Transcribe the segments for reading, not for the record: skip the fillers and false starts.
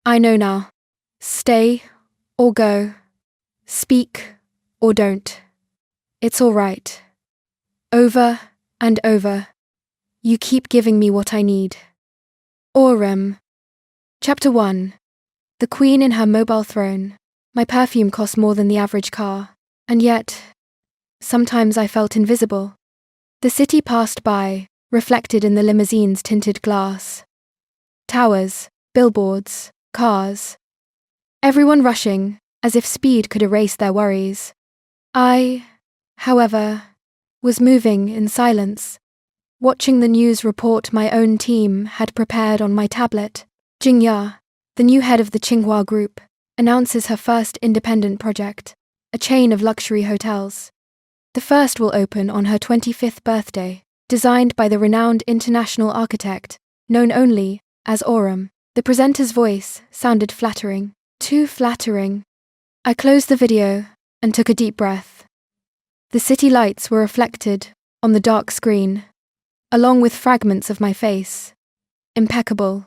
I know now. Stay or go. Speak or don't. It's all right. Over and over. You keep giving me what I need. Aurum. Chapter 1. The Queen in her mobile throne. My perfume cost more than the average car, and yet, sometimes I felt invisible. The city passed by, reflected in the limousine's tinted glass. Towers, billboards, cars. Everyone rushing, as if speed could erase their worries. I, however, was moving in silence, watching the news report my own team had prepared on my tablet. Jing Ya, the new head of the Qinghua Group, announces her first independent project, a chain of luxury hotels. The first will open on her 25th birthday, designed by the renowned international architect, known only as Aurum. The presenter's voice sounded flattering, too flattering. I closed the video and took a deep breath. The city lights were reflected on the dark screen, along with fragments of my face. Impeccable,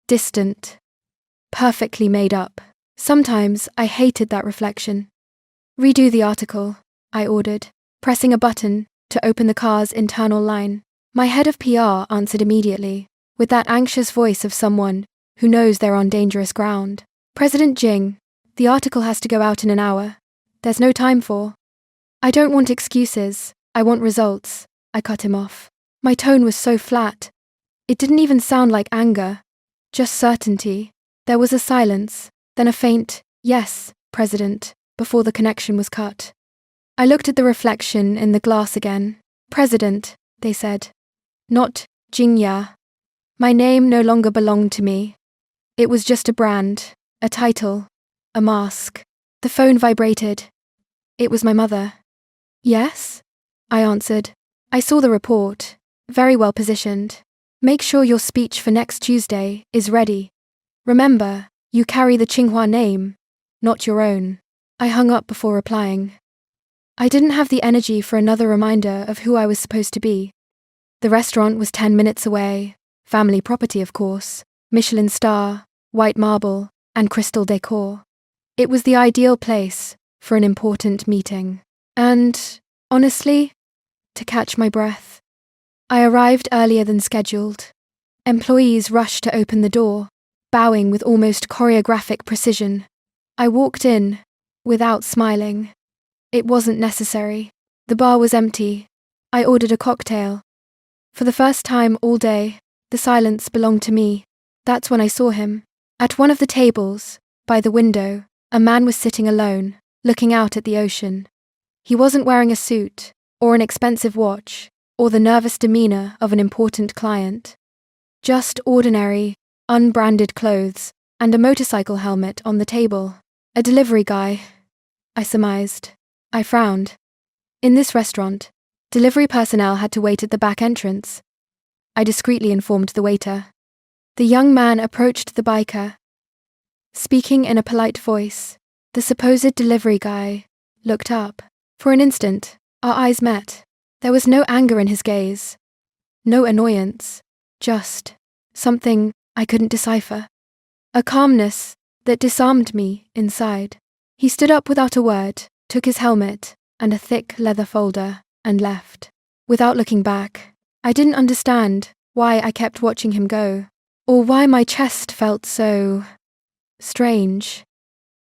distant, perfectly made up. Sometimes I hated that reflection. Redo the article, I ordered, pressing a button to open the car's internal line. My head of PR answered immediately, with that anxious voice of someone who knows they're on dangerous ground. President Jing, the article has to go out in an hour. There's no time for. I don't want excuses, I want results, I cut him off. My tone was so flat. It didn't even sound like anger, just certainty. There was a silence, then a faint, yes, President, before the connection was cut. I looked at the reflection in the glass again. President, they said. Not Jing Ya. My name no longer belonged to me. It was just a brand, a title, a mask. The phone vibrated. It was my mother. Yes? I answered. I saw the report. Very well positioned. Make sure your speech for next Tuesday is ready. Remember, you carry the Qinghua name, not your own. I hung up before replying. I didn't have the energy for another reminder of who I was supposed to be. The restaurant was 10 minutes away, family property of course, Michelin star, white marble, and crystal decor. It was the ideal place for an important meeting. And, honestly, to catch my breath. I arrived earlier than scheduled. Employees rushed to open the door, bowing with almost choreographic precision. I walked in, without smiling. It wasn't necessary. The bar was empty. I ordered a cocktail. For the first time all day, the silence belonged to me. That's when I saw him. At one of the tables, by the window, a man was sitting alone, looking out at the ocean. He wasn't wearing a suit, or an expensive watch, or the nervous demeanor of an important client. Just ordinary, unbranded clothes, and a motorcycle helmet on the table. A delivery guy, I surmised. I frowned. In this restaurant, delivery personnel had to wait at the back entrance. I discreetly informed the waiter. The young man approached the biker. Speaking in a polite voice, the supposed delivery guy looked up. For an instant, our eyes met. There was no anger in his gaze, no annoyance, just something I couldn't decipher. A calmness that disarmed me inside. He stood up without a word, took his helmet and a thick leather folder, and left. Without looking back, I didn't understand why I kept watching him go, or why my chest felt so strange.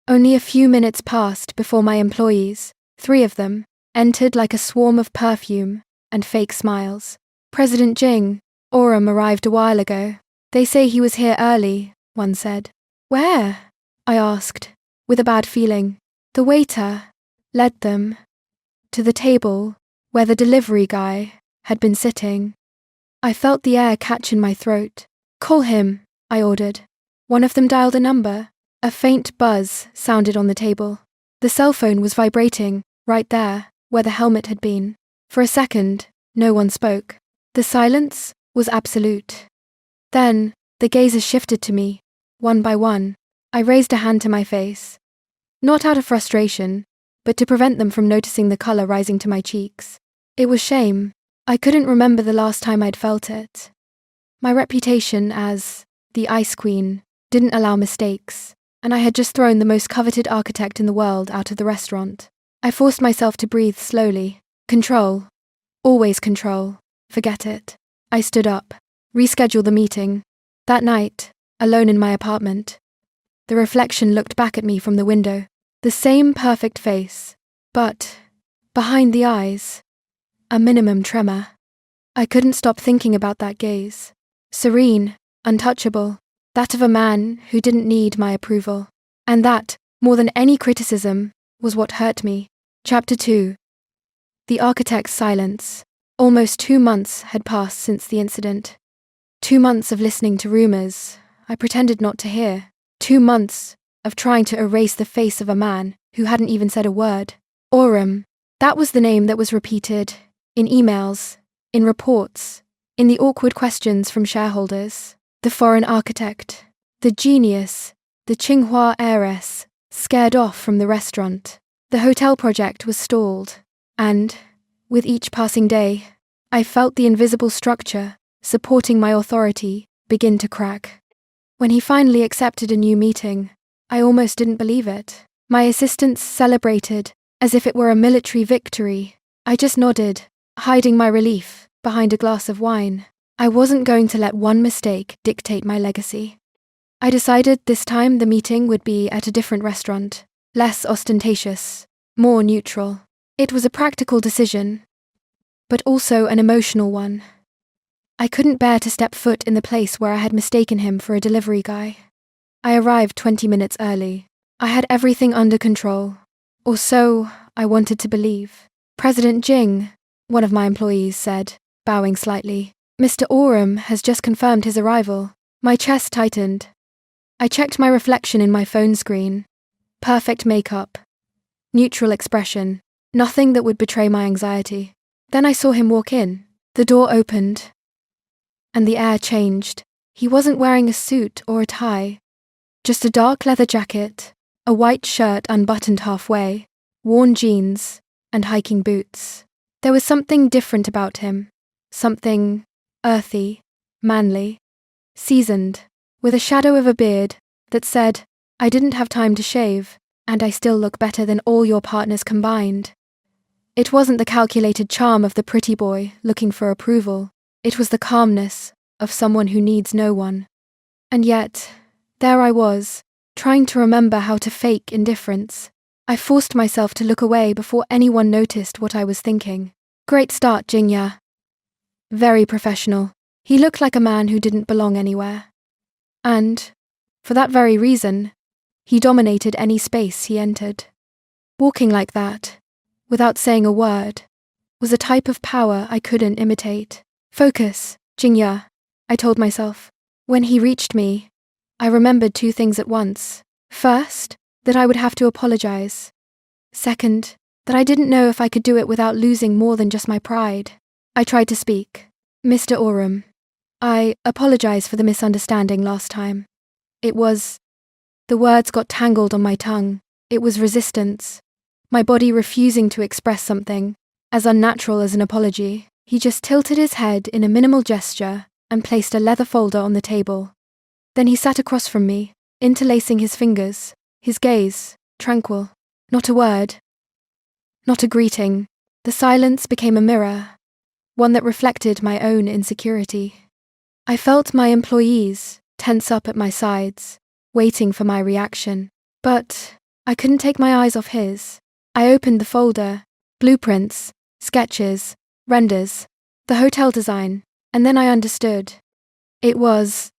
Only a few minutes passed before my employees, 3 of them, entered like a swarm of perfume and fake smiles. President Jing, Aurum arrived a while ago. They say he was here early, one said. Where? I asked, with a bad feeling. The waiter led them to the table where the delivery guy had been sitting. I felt the air catch in my throat. Call him, I ordered. One of them dialed a number. A faint buzz sounded on the table. The cell phone was vibrating, right there, where the helmet had been. For a second, no one spoke. The silence was absolute. Then, the gazes shifted to me, one by one. I raised a hand to my face. Not out of frustration, but to prevent them from noticing the color rising to my cheeks. It was shame. I couldn't remember the last time I'd felt it. My reputation as the Ice Queen didn't allow mistakes, and I had just thrown the most coveted architect in the world out of the restaurant. I forced myself to breathe slowly. Control. Always control. Forget it. I stood up. Rescheduled the meeting. That night, alone in my apartment, the reflection looked back at me from the window. The same perfect face, but behind the eyes, a minimum tremor. I couldn't stop thinking about that gaze. Serene, untouchable, that of a man who didn't need my approval. And that, more than any criticism, was what hurt me. Chapter 2. The architect's silence. Almost 2 months had passed since the incident. 2 months of listening to rumors I pretended not to hear. 2 months of trying to erase the face of a man who hadn't even said a word. Aurum, that was the name that was repeated in emails, in reports, in the awkward questions from shareholders. The foreign architect, the genius, the Qinghua heiress, scared off from the restaurant. The hotel project was stalled, and, with each passing day, I felt the invisible structure supporting my authority begin to crack. When he finally accepted a new meeting, I almost didn't believe it. My assistants celebrated as if it were a military victory. I just nodded, hiding my relief behind a glass of wine. I wasn't going to let one mistake dictate my legacy. I decided this time the meeting would be at a different restaurant, less ostentatious, more neutral. It was a practical decision, but also an emotional one. I couldn't bear to step foot in the place where I had mistaken him for a delivery guy. I arrived 20 minutes early. I had everything under control, or so I wanted to believe. President Jing, one of my employees, said, bowing slightly. Mr. Aurum has just confirmed his arrival. My chest tightened. I checked my reflection in my phone screen. Perfect makeup. Neutral expression. Nothing that would betray my anxiety. Then I saw him walk in. The door opened, and the air changed. He wasn't wearing a suit or a tie. Just a dark leather jacket, a white shirt unbuttoned halfway, worn jeans, and hiking boots. There was something different about him. Something earthy, manly, seasoned, with a shadow of a beard that said, I didn't have time to shave, and I still look better than all your partners combined. It wasn't the calculated charm of the pretty boy looking for approval. It was the calmness of someone who needs no one. And yet, there I was, trying to remember how to fake indifference. I forced myself to look away before anyone noticed what I was thinking. Great start, Jing Ya. Very professional. He looked like a man who didn't belong anywhere. And, for that very reason, he dominated any space he entered. Walking like that, without saying a word, was a type of power I couldn't imitate. Focus, Jing Ya, I told myself. When he reached me, I remembered 2 things at once. First, that I would have to apologize. Second, that I didn't know if I could do it without losing more than just my pride. I tried to speak. Mr. Aurum, I apologize for the misunderstanding last time. The words got tangled on my tongue. It was resistance. My body refusing to express something, as unnatural as an apology. He just tilted his head in a minimal gesture and placed a leather folder on the table. Then he sat across from me, interlacing his fingers, his gaze, tranquil. Not a word. Not a greeting. The silence became a mirror, one that reflected my own insecurity. I felt my employees tense up at my sides, waiting for my reaction. But I couldn't take my eyes off his. I opened the folder, blueprints, sketches, renders, the hotel design, and then I understood. It was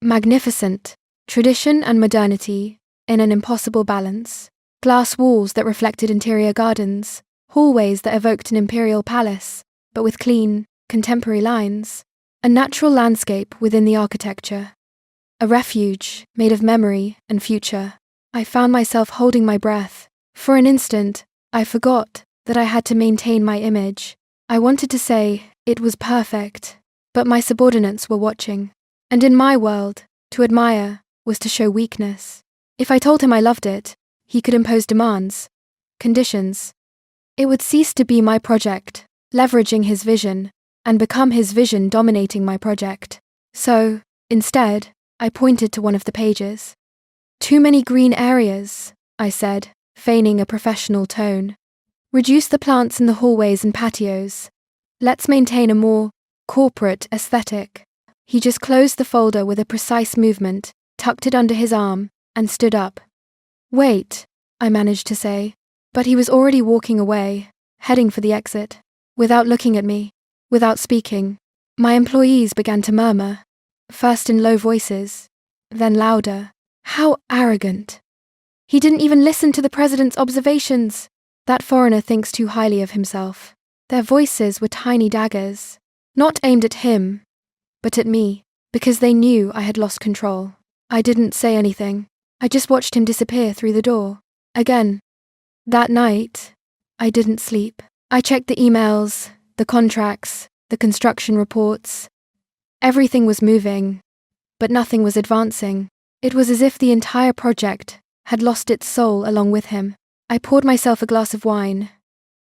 magnificent, tradition and modernity in an impossible balance. Glass walls that reflected interior gardens, hallways that evoked an imperial palace, but with clean, contemporary lines. A natural landscape within the architecture. A refuge made of memory and future. I found myself holding my breath. For an instant, I forgot that I had to maintain my image. I wanted to say it was perfect, but my subordinates were watching. And in my world, to admire was to show weakness. If I told him I loved it, he could impose demands, conditions. It would cease to be my project, leveraging his vision, and become his vision dominating my project. So, instead, I pointed to one of the pages. Too many green areas, I said, feigning a professional tone. Reduce the plants in the hallways and patios. Let's maintain a more corporate aesthetic. He just closed the folder with a precise movement, tucked it under his arm, and stood up. Wait, I managed to say, but he was already walking away, heading for the exit. Without looking at me, without speaking, my employees began to murmur, first in low voices, then louder. How arrogant! He didn't even listen to the president's observations. That foreigner thinks too highly of himself. Their voices were tiny daggers, not aimed at him, but at me, because they knew I had lost control. I didn't say anything. I just watched him disappear through the door. Again. That night, I didn't sleep. I checked the emails, the contracts, the construction reports. Everything was moving, but nothing was advancing. It was as if the entire project had lost its soul along with him. I poured myself a glass of wine,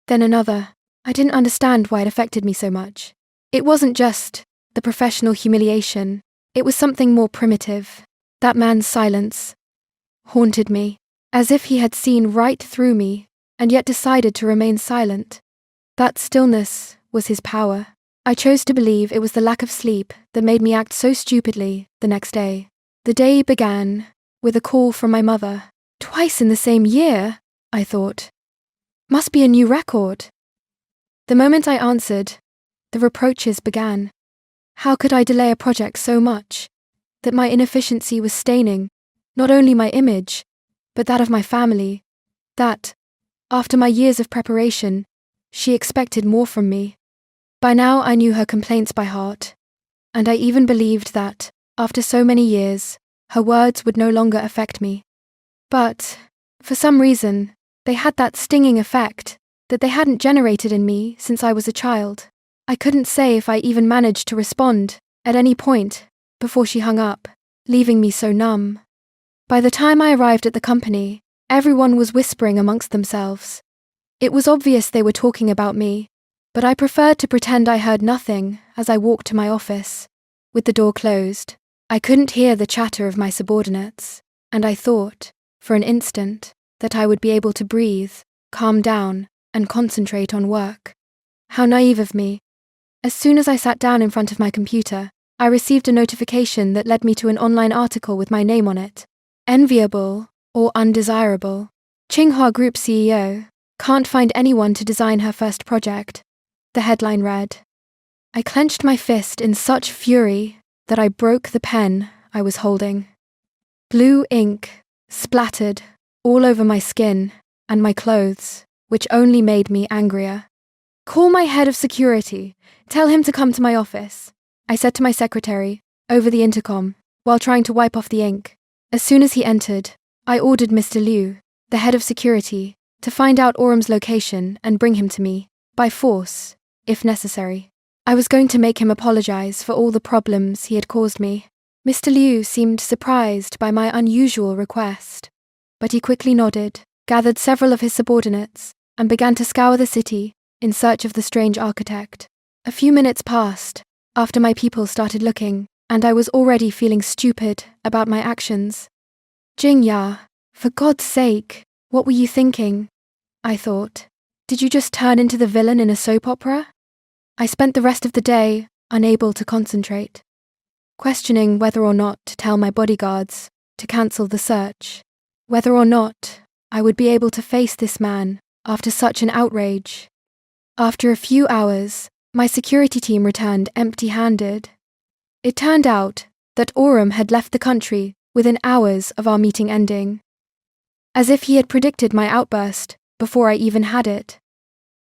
then another. I didn't understand why it affected me so much. It wasn't just the professional humiliation. It was something more primitive. That man's silence haunted me, as if he had seen right through me and yet decided to remain silent. That stillness was his power. I chose to believe it was the lack of sleep that made me act so stupidly the next day. The day began with a call from my mother. Twice in the same year, I thought. Must be a new record. The moment I answered, the reproaches began. How could I delay a project so much that my inefficiency was staining not only my image, but that of my family, that, after my years of preparation, she expected more from me. By now I knew her complaints by heart, and I even believed that, after so many years, her words would no longer affect me. But, for some reason, they had that stinging effect that they hadn't generated in me since I was a child. I couldn't say if I even managed to respond at any point before she hung up, leaving me so numb. By the time I arrived at the company, everyone was whispering amongst themselves. It was obvious they were talking about me, but I preferred to pretend I heard nothing as I walked to my office, with the door closed. I couldn't hear the chatter of my subordinates, and I thought, for an instant, that I would be able to breathe, calm down, and concentrate on work. How naive of me. As soon as I sat down in front of my computer, I received a notification that led me to an online article with my name on it. Enviable or undesirable. Qinghua Group CEO can't find anyone to design her first project. The headline read. I clenched my fist in such fury that I broke the pen I was holding. Blue ink splattered all over my skin and my clothes, which only made me angrier. Call my head of security. Tell him to come to my office, I said to my secretary, over the intercom, while trying to wipe off the ink. As soon as he entered, I ordered Mr. Liu, the head of security, to find out Aurum's location and bring him to me, by force, if necessary. I was going to make him apologize for all the problems he had caused me. Mr. Liu seemed surprised by my unusual request, but he quickly nodded, gathered several of his subordinates, and began to scour the city in search of the strange architect. A few minutes passed after my people started looking, and I was already feeling stupid about my actions. Jing Ya, for God's sake, what were you thinking? I thought. Did you just turn into the villain in a soap opera? I spent the rest of the day unable to concentrate, questioning whether or not to tell my bodyguards to cancel the search, whether or not I would be able to face this man after such an outrage. After a few hours, my security team returned empty-handed. It turned out that Aurum had left the country within hours of our meeting ending, as if he had predicted my outburst before I even had it.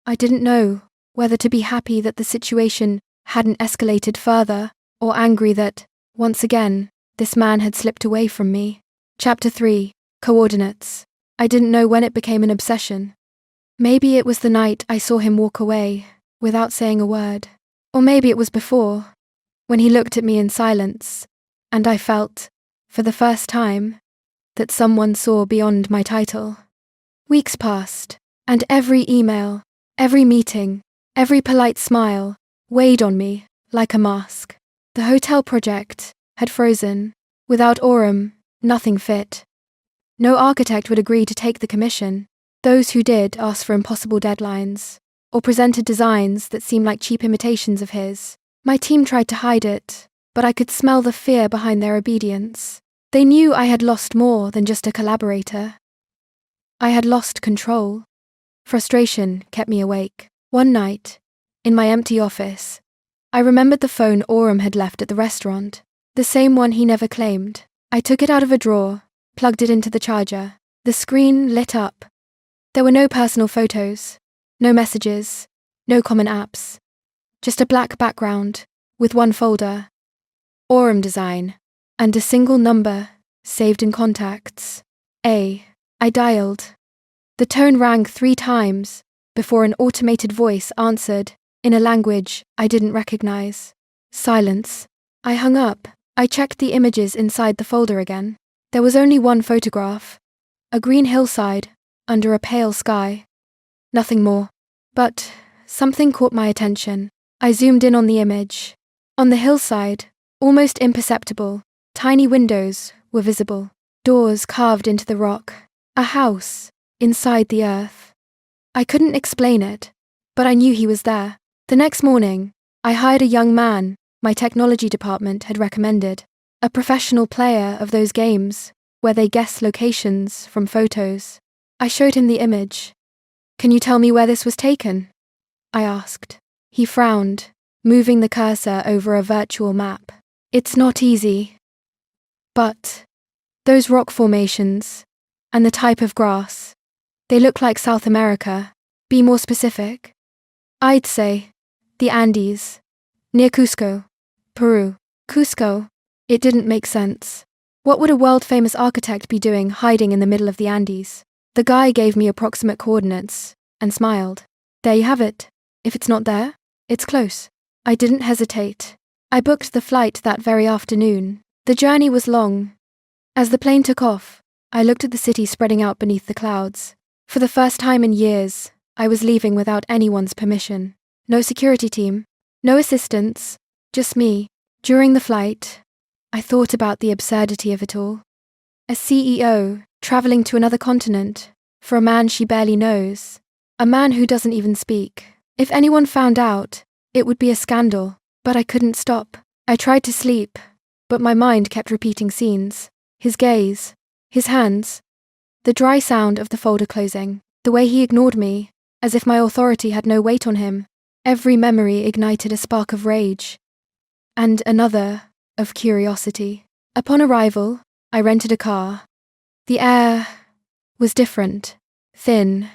I didn't know whether to be happy that the situation hadn't escalated further, or angry that, once again, this man had slipped away from me. Chapter 3. Coordinates. I didn't know when it became an obsession. Maybe it was the night I saw him walk away, without saying a word. Or maybe it was before, when he looked at me in silence, and I felt, for the first time, that someone saw beyond my title. Weeks passed, and every email, every meeting, every polite smile weighed on me like a mask. The hotel project had frozen, Without Aurum, nothing fit. No architect would agree to take the commission. Those who did asked for impossible deadlines, or presented designs that seemed like cheap imitations of his. My team tried to hide it, but I could smell the fear behind their obedience. They knew I had lost more than just a collaborator. I had lost control. Frustration kept me awake. One night, in my empty office, I remembered the phone Aurum had left at the restaurant, the same one he never claimed. I took it out of a drawer, plugged it into the charger. The screen lit up. There were no personal photos, no messages, no common apps. Just a black background, with one folder, Aurum design, and a single number saved in contacts. I dialed. The tone rang 3 times before an automated voice answered in a language I didn't recognize. Silence. I hung up. I checked the images inside the folder again. There was only one photograph, a green hillside under a pale sky. Nothing more. But something caught my attention. I zoomed in on the image. On the hillside, almost imperceptible, tiny windows were visible, doors carved into the rock, a house inside the earth. I couldn't explain it, but I knew he was there. The next morning, I hired a young man my technology department had recommended, a professional player of those games where they guess locations from photos. I showed him the image. "Can you tell me where this was taken?" I asked. He frowned, moving the cursor over a virtual map. "It's not easy. But those rock formations and the type of grass, they look like South America. Be more specific." "I'd say the Andes, near Cusco, Peru." Cusco? It didn't make sense. What would a world-famous architect be doing hiding in the middle of the Andes? The guy gave me approximate coordinates and smiled. "There you have it. If it's not there, it's close." I didn't hesitate. I booked the flight that very afternoon. The journey was long. As the plane took off, I looked at the city spreading out beneath the clouds. For the first time in years, I was leaving without anyone's permission. No security team, no assistants, just me. During the flight, I thought about the absurdity of it all. A CEO traveling to another continent for a man she barely knows, a man who doesn't even speak. If anyone found out, it would be a scandal, but I couldn't stop. I tried to sleep, but my mind kept repeating scenes. His gaze, his hands, the dry sound of the folder closing, the way he ignored me, as if my authority had no weight on him. Every memory ignited a spark of rage, and another of curiosity. Upon arrival, I rented a car. The air was different, thin,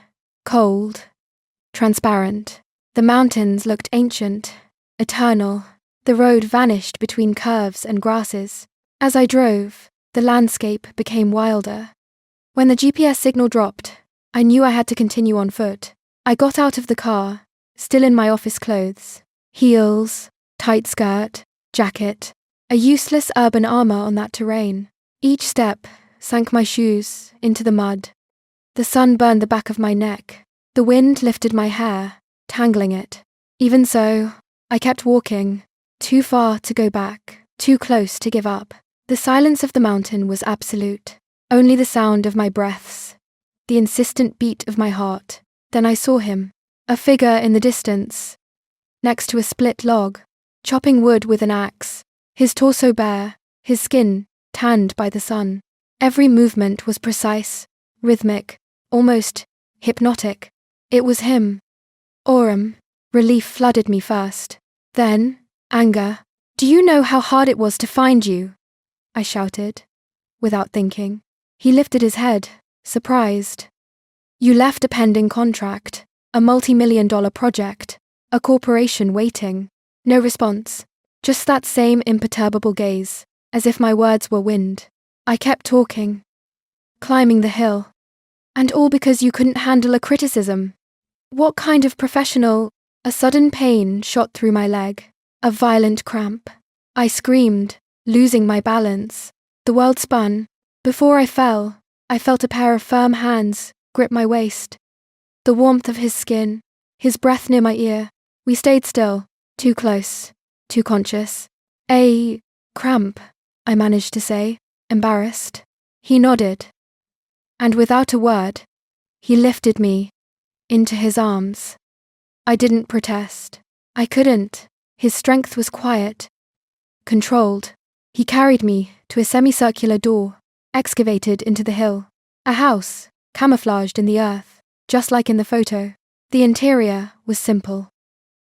cold, transparent. The mountains looked ancient, eternal. The road vanished between curves and grasses. As I drove, the landscape became wilder. When the GPS signal dropped, I knew I had to continue on foot. I got out of the car, still in my office clothes. Heels, tight skirt, jacket, a useless urban armor on that terrain. Each step sank my shoes into the mud. The sun burned the back of my neck. The wind lifted my hair, tangling it. Even so, I kept walking, too far to go back, too close to give up. The silence of the mountain was absolute. Only the sound of my breaths, the insistent beat of my heart. Then I saw him, a figure in the distance, next to a split log, chopping wood with an axe, his torso bare, his skin tanned by the sun. Every movement was precise, rhythmic, almost hypnotic. It was him. Aurum. Relief flooded me first. Then, anger. "Do you know how hard it was to find you?" I shouted, without thinking. He lifted his head, surprised. "You left a pending contract, a multi-million-dollar project, a corporation waiting." No response, just that same imperturbable gaze, as if my words were wind. I kept talking, climbing the hill. "And all because you couldn't handle a criticism. What kind of professional?" A sudden pain shot through my leg, a violent cramp. I screamed, losing my balance. The world spun. Before I fell, I felt a pair of firm hands grip my waist. The warmth of his skin, his breath near my ear. We stayed still, too close, too conscious. "A cramp," I managed to say. embarrassed. He nodded, and without a word, he lifted me into his arms. I didn't protest. I couldn't. His strength was quiet, controlled. He carried me to a semicircular door, excavated into the hill. A house, camouflaged in the earth, just like in the photo. The interior was simple.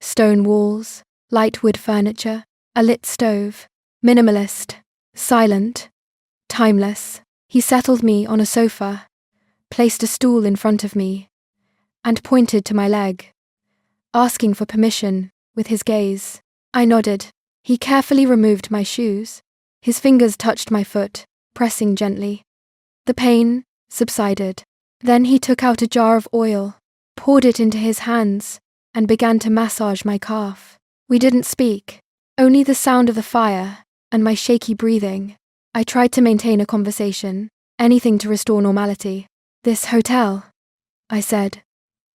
Stone walls, light wood furniture, a lit stove. Minimalist, silent, timeless. He settled me on a sofa, placed a stool in front of me, and pointed to my leg, asking for permission with his gaze. I nodded. He carefully removed my shoes. His fingers touched my foot, pressing gently. The pain subsided. Then he took out a jar of oil, poured it into his hands, and began to massage my calf. We didn't speak, only the sound of the fire and my shaky breathing. I tried to maintain a conversation, anything to restore normality. This hotel, I said,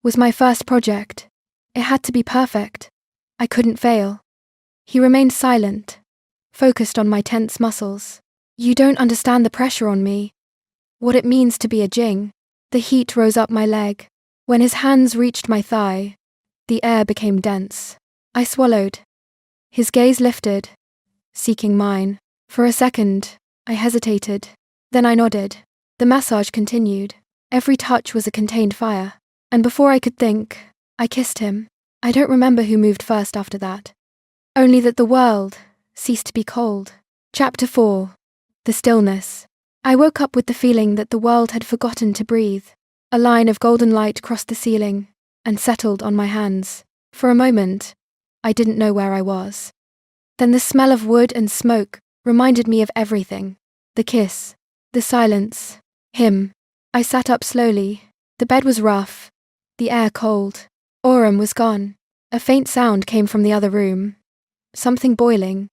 was my first project. It had to be perfect. I couldn't fail. He remained silent, focused on my tense muscles. You don't understand the pressure on me. What it means to be a Jing. The heat rose up my leg. When his hands reached my thigh, the air became dense. I swallowed. His gaze lifted, seeking mine. For a second, I hesitated. Then I nodded. The massage continued. Every touch was a contained fire. And before I could think, I kissed him. I don't remember who moved first after that. Only that the world ceased to be cold. Chapter 4. The Stillness. I woke up with the feeling that the world had forgotten to breathe. A line of golden light crossed the ceiling and settled on my hands. For a moment, I didn't know where I was. Then the smell of wood and smoke reminded me of everything. The kiss, the silence, him. I sat up slowly. The bed was rough, the air cold. Aurum was gone. A faint sound came from the other room. Something boiling.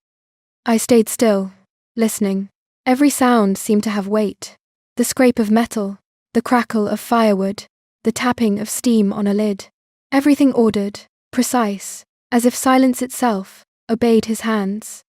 I stayed still, listening. Every sound seemed to have weight. The scrape of metal, the crackle of firewood, the tapping of steam on a lid. Everything ordered, precise, as if silence itself obeyed his hands.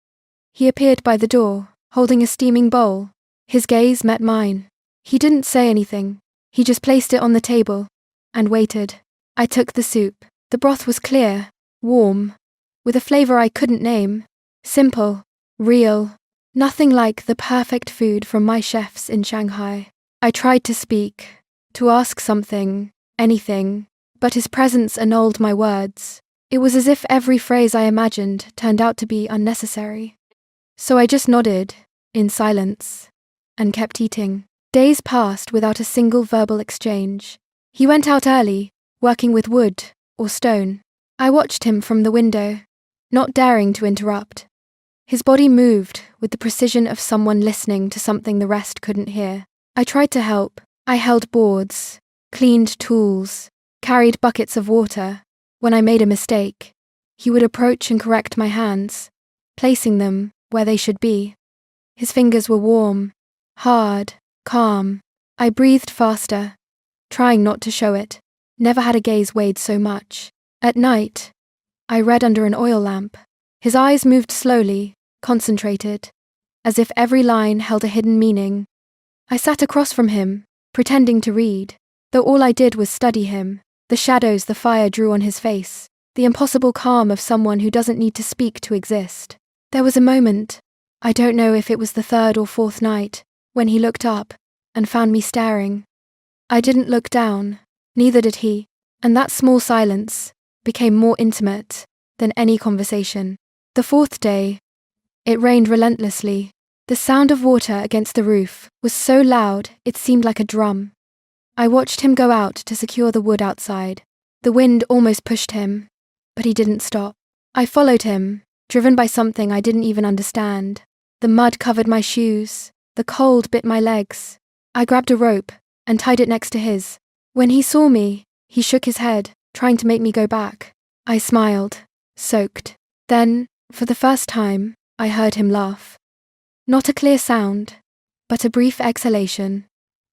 He appeared by the door, holding a steaming bowl. His gaze met mine. He didn't say anything. He just placed it on the table and waited. I took the soup. The broth was clear, warm, with a flavor I couldn't name. Simple, real, nothing like the perfect food from my chefs in Shanghai. I tried to speak, to ask something, anything, but his presence annulled my words. It was as if every phrase I imagined turned out to be unnecessary. So I just nodded, in silence, and kept eating. Days passed without a single verbal exchange. He went out early, working with wood or stone. I watched him from the window, not daring to interrupt. His body moved with the precision of someone listening to something the rest couldn't hear. I tried to help. I held boards, cleaned tools, carried buckets of water. When I made a mistake, he would approach and correct my hands, placing them where they should be. His fingers were warm, hard, calm. I breathed faster, trying not to show it. Never had a gaze weighed so much. At night, I read under an oil lamp. His eyes moved slowly, concentrated, as if every line held a hidden meaning. I sat across from him, pretending to read, though all I did was study him, the shadows the fire drew on his face, the impossible calm of someone who doesn't need to speak to exist. There was a moment, I don't know if it was the third or fourth night, when he looked up and found me staring. I didn't look down, neither did he, and that small silence became more intimate than any conversation. The fourth day, it rained relentlessly. The sound of water against the roof was so loud it seemed like a drum. I watched him go out to secure the wood outside. The wind almost pushed him, but he didn't stop. I followed him, driven by something I didn't even understand. The mud covered my shoes, the cold bit my legs. I grabbed a rope and tied it next to his. When he saw me, he shook his head, trying to make me go back. I smiled, soaked. Then, for the first time, I heard him laugh. Not a clear sound, but a brief exhalation,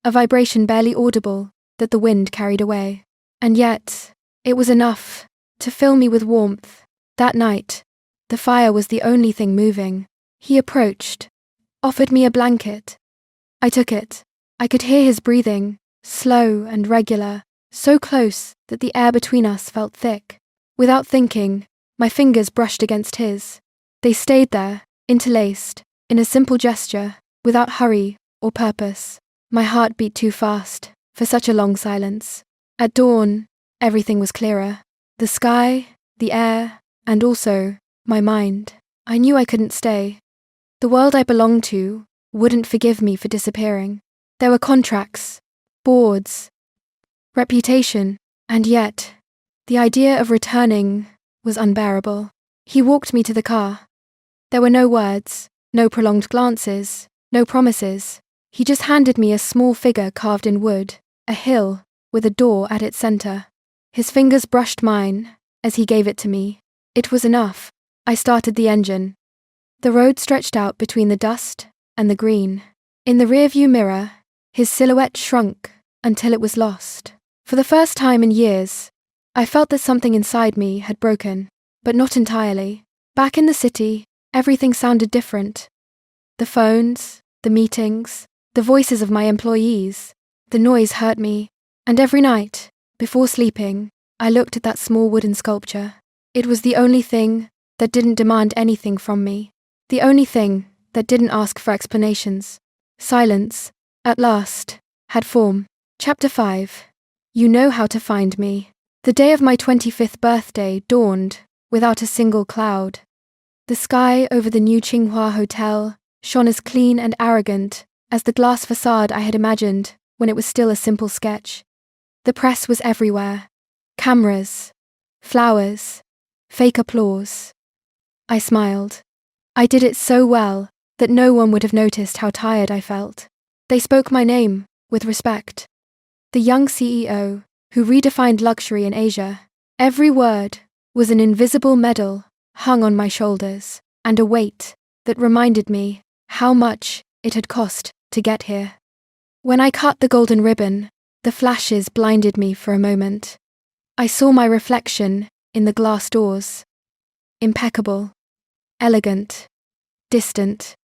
a vibration barely audible that the wind carried away. And yet, it was enough to fill me with warmth. That night, the fire was the only thing moving. He approached, offered me a blanket, I took it. I could hear his breathing, slow and regular, so close that the air between us felt thick. Without thinking, my fingers brushed against his. They stayed there, interlaced, in a simple gesture, without hurry or purpose. My heart beat too fast for such a long silence. At dawn, everything was clearer. The sky, the air, and also my mind. I knew I couldn't stay. The world I belonged to wouldn't forgive me for disappearing. There were contracts, boards, reputation, and yet, the idea of returning was unbearable. He walked me to the car. There were no words, no prolonged glances, no promises. He just handed me a small figure carved in wood, a hill with a door at its center. His fingers brushed mine as he gave it to me. It was enough. I started the engine. The road stretched out between the dust and the green. In the rearview mirror, his silhouette shrunk until it was lost. For the first time in years, I felt that something inside me had broken, but not entirely. Back in the city, everything sounded different. The phones, the meetings, the voices of my employees, the noise hurt me, and every night, before sleeping, I looked at that small wooden sculpture. It was the only thing that didn't demand anything from me, the only thing that didn't ask for explanations. Silence, at last, had form. Chapter 5. You know how to find me. The day of my 25th birthday dawned without a single cloud. The sky over the new Qinghua Hotel shone as clean and arrogant as the glass facade I had imagined when it was still a simple sketch. The press was everywhere. Cameras, flowers, fake applause. I smiled. I did it so well that no one would have noticed how tired I felt. They spoke my name with respect. The young CEO who redefined luxury in Asia. Every word was an invisible medal hung on my shoulders, and a weight that reminded me how much it had cost to get here. When I cut the golden ribbon, the flashes blinded me for a moment. I saw my reflection in the glass doors. Impeccable, elegant, distant,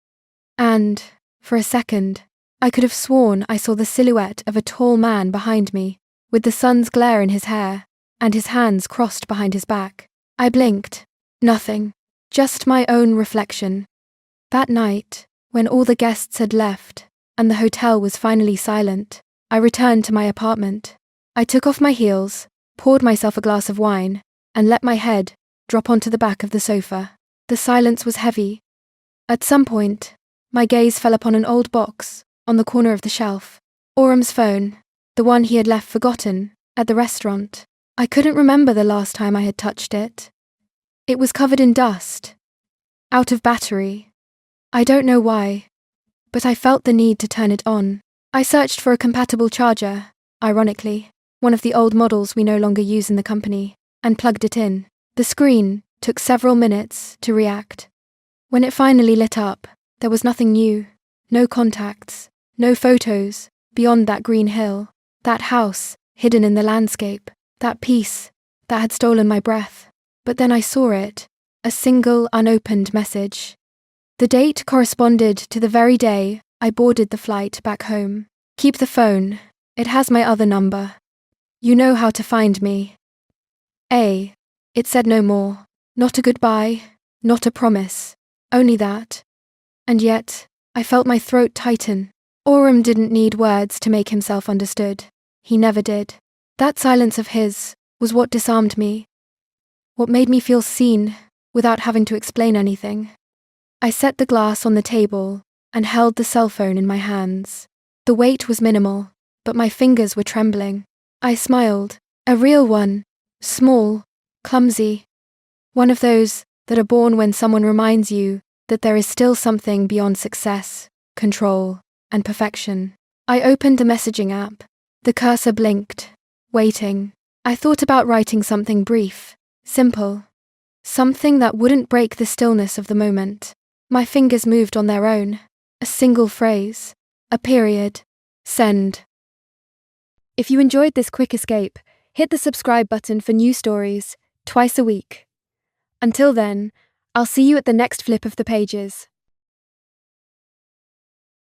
and, for a second, I could have sworn I saw the silhouette of a tall man behind me, with the sun's glare in his hair, and his hands crossed behind his back. I blinked. Nothing. Just my own reflection. That night, when all the guests had left, and the hotel was finally silent, I returned to my apartment. I took off my heels, poured myself a glass of wine, and let my head drop onto the back of the sofa. The silence was heavy. At some point, my gaze fell upon an old box on the corner of the shelf. Aurum's phone, the one he had left forgotten at the restaurant. I couldn't remember the last time I had touched it. It was covered in dust, out of battery. I don't know why, but I felt the need to turn it on. I searched for a compatible charger, ironically, one of the old models we no longer use in the company, and plugged it in. The screen took several minutes to react. When it finally lit up, there was nothing new. No contacts, no photos beyond that green hill, that house hidden in the landscape, that peace that had stolen my breath. But then I saw it, a single unopened message. The date corresponded to the very day I boarded the flight back home. Keep the phone, it has my other number. You know how to find me. It said no more. Not a goodbye, not a promise, only that. And yet, I felt my throat tighten. Aurum didn't need words to make himself understood. He never did. That silence of his was what disarmed me, what made me feel seen without having to explain anything. I set the glass on the table and held the cell phone in my hands. The weight was minimal, but my fingers were trembling. I smiled, a real one, small, clumsy, one of those that are born when someone reminds you that there is still something beyond success, control, and perfection. I opened the messaging app. The cursor blinked, waiting. I thought about writing something brief, simple, something that wouldn't break the stillness of the moment. My fingers moved on their own. A single phrase, a period, send. If you enjoyed this quick escape, hit the subscribe button for new stories twice a week. Until then, I'll see you at the next flip of the pages.